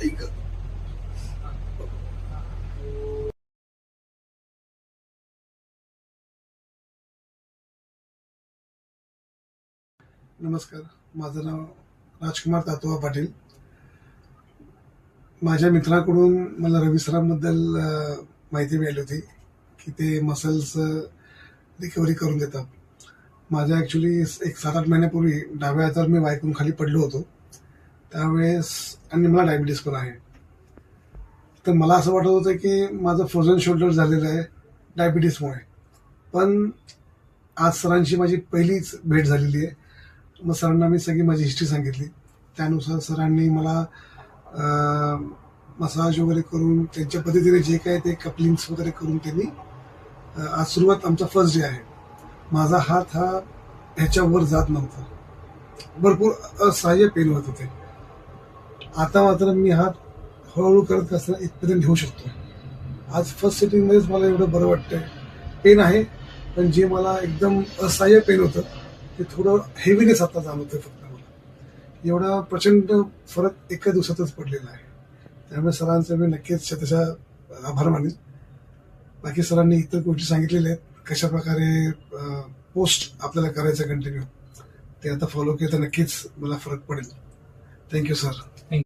ऐक. नमस्कार. माझं नाव राजकुमार तातोबा पाटील. माझ्या मित्राकडून मला रवी सरांबद्दल माहिती मिळाली होती की ते मसल्स रिकव्हरी करून देतात. माझ्या ॲक्च्युली एक 7-8 महिन्यापूर्वी डाव्या हातावर मी वायकून खाली पडलो होतो त्यावेळेस, आणि मला डायबिटीस पण आहे. तर मला असं वाटत होतं की माझं फ्रोझन शोल्डर झालेलं आहे डायबिटीसमुळे. पण आज सरांची माझी पहिलीच भेट झालेली आहे. मग सरांना मी सगळी माझी हिस्ट्री सांगितली. त्यानुसार सरांनी मला मसाज वगैरे करून त्यांच्या पद्धतीने जे काय ते कपलिंग्स वगैरे करून त्यांनी आज सुरुवात आमचा फर्स्ट डे आहे. माझा हात हा ह्याच्यावर जात नव्हता, भरपूर असह्य पेन होत होते. आता मात्र मी हात हळूहळू करत असताना इथपर्यंत घेऊ शकतो. आज फर्स्ट सिटिंगमध्येच मला एवढं बरं वाटतंय. पेन आहे, पण जे मला एकदम असह्य पेन होतं ते थोडं हेवीनेस आता जाणवतंय फक्त मला. एवढा प्रचंड फरक एका दिवसातच पडलेला आहे. त्यामुळे सरांचे मी नक्कीच शतशः आभार मानेन. बाकी सरांनी इतर गोष्टी सांगितलेल्या आहेत कशा प्रकारे पोस्ट आपल्याला करायचं कंटिन्यू, ते आता फॉलो केलं तर नक्कीच मला फरक पडेल. Thank you sir.